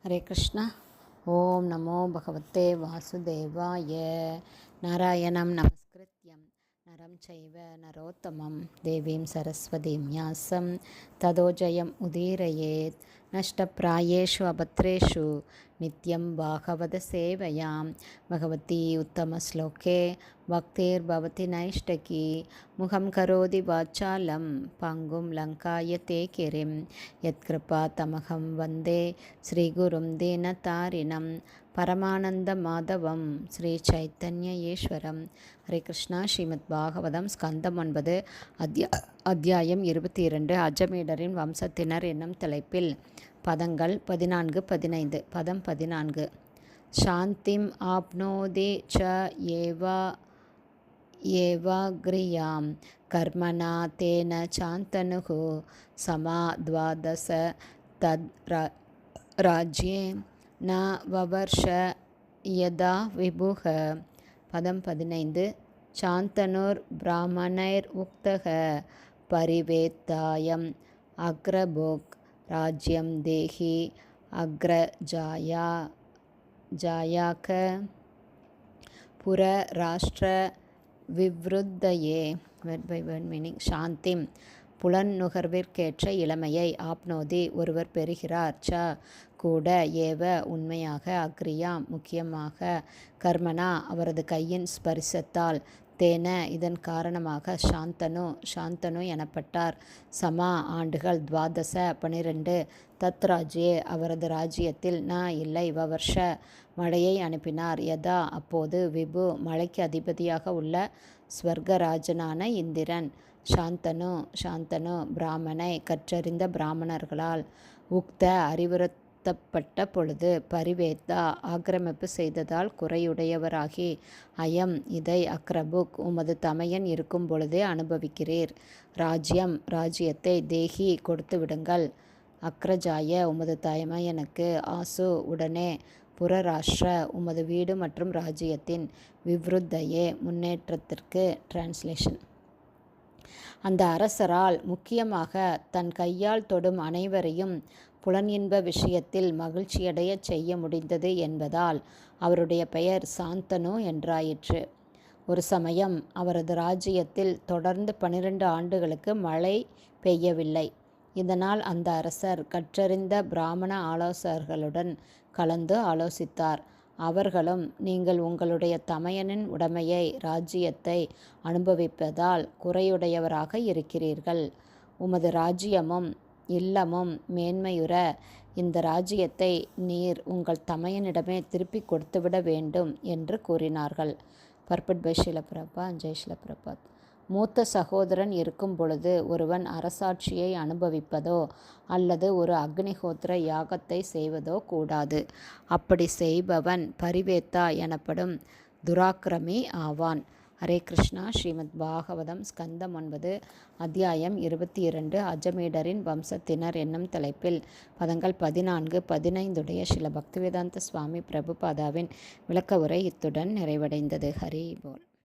ஹரே கிருஷ்ணா. ஓம் நமோ பகவத்தே வாசுதேவாய. நாராயணம் நமஸ்கிருத்யம் நரம் சைவ நரோத்தமம் தேவீம் சரஸ்வதீம் யாசம் ததோ ஜெயம் உதீரயேத். நஷ்டப்ராயேஷு அபத்ரேஷு நித்யம் பாகவத சேவையாம் பகவதி உத்தமஸ்லோகே பக்திர்பவதி நைஷ்டகி. முகம் கரோதி வாச்சாலம் பங்கும் லங்காயதே கிரிம் யத்கிருபா தமகம் வந்தே ஸ்ரீகுரும் தீனதாரிணம் பரமானந்த மாதவம் ஸ்ரீ சைத்தன்ய ஈஸ்வரம். ஹரே கிருஷ்ணா. ஸ்ரீமத் பாகவதம் ஸ்கந்தம் 9 அத்தியாயம் 22 அஜமீடரின் வம்சத்தினர் என்னும் தலைப்பில் பதங்கள் 14-15. பதம் 14. சாந்திம் ஆப்னோதி ச ஏவாக்ரியாம் கர்மணா தேன சாந்தனுகு சமா துவாதச தத் ராஜ்யே ந வவர்ஷ யதா விபுக. பதம் 15. சாந்தனுர் பிராமணைர் உக்தக பரிவேத்தாயம் அக்ரபுக் ராஜ்யம் தேஹி அக்ரஜாயாக புர ராஷ்டிர விவ்ருத்தயே. Word by word meaning. சாந்திம் புலன் நுகர்விற்கேற்ற இளமையை, ஆப்னோதி ஒருவர் பெறுகிறார், ச கூட, ஏவ உண்மையாக, அக்ரியா முக்கியமாக, கர்மனா அவரது கையின் ஸ்பரிசத்தால், தேன இதன் காரணமாக, சாந்தனு எனப்பட்டார், சமா ஆண்டுகள், துவாதச 12, தத் ராஜ்யே அவரது ராஜ்யத்தில், ந இல்லை, வவர்ஷ மழையை அனுப்பினார், யதா அப்போது, விபு மழைக்கு அதிபதியாக உள்ள ஸ்வர்கராஜனான இந்திரன். சாந்தனு பிராமணை கற்றறிந்த பிராமணர்களால், உக்த அறிவுறுத்தப்பட்ட பொழுது, பரிவேத்தா ஆக்கிரமிப்பு செய்ததால் குறையுடையவராகி, அயம் இதை, அக்ரபுக் உமது தமையன் இருக்கும் பொழுதே அனுபவிக்கிறீர், ராஜ்யத்தை, தேஹி கொடுத்து விடுங்கள், அக்ரஜாய உமது தமையனுக்கு, ஆசு உடனே, புரராஷ்டிர உமது வீடு மற்றும் ராஜ்யத்தின், விவ்ருத்தையே முன்னேற்றத்திற்கு. டிரான்ஸ்லேஷன். அந்த அரசரால் முக்கியமாக தன் கையால் தொடும் அனைவரையும் புலன் இன்ப விஷயத்தில் மகிழ்ச்சியடையச் செய்ய முடிந்தது என்பதால் அவருடைய பெயர் சாந்தனு என்றாயிற்று. ஒரு சமயம் அவரது ராஜ்யத்தில் தொடர்ந்து 12 ஆண்டுகளுக்கு மழை பெய்யவில்லை. இதனால் அந்த அரசர் கற்றறிந்த பிராமண ஆலோசகர்களுடன் கலந்து ஆலோசித்தார். அவர்களும், நீங்கள் உங்களுடைய தமையனின் உடைமையை, ராஜ்யத்தை அனுபவிப்பதால் குறையுடையவராக இருக்கிறீர்கள். உமது ராஜ்யமும் இல்லமும் மேன்மையுற இந்த ராஜ்யத்தை நீர் உங்கள் தமையனிடமே திருப்பி கொடுத்துவிட வேண்டும் என்று கூறினார்கள். Purport by Srila Prabhupad. ஜெய் ஸ்ரீல பிரபுபாத். மூத்த சகோதரன் இருக்கும் பொழுது ஒருவன் அரசாட்சியை அனுபவிப்பதோ அல்லது ஒரு அக்னிஹோத்திர யாகத்தை செய்வதோ கூடாது. அப்படி செய்பவன் பரிவேத்தா எனப்படும் துராக்கிரமி ஆவான். ஹரே கிருஷ்ணா. ஸ்ரீமத் பாகவதம் ஸ்கந்தம் 9 அத்தியாயம் 22 அஜமீடரின் வம்சத்தினர் என்னும் தலைப்பில் பதங்கள் 14-15 ஸ்ரீல பக்திவேதாந்த சுவாமி பிரபுபாதாவின் விளக்க உரை இத்துடன் நிறைவடைந்தது. ஹரி போல்.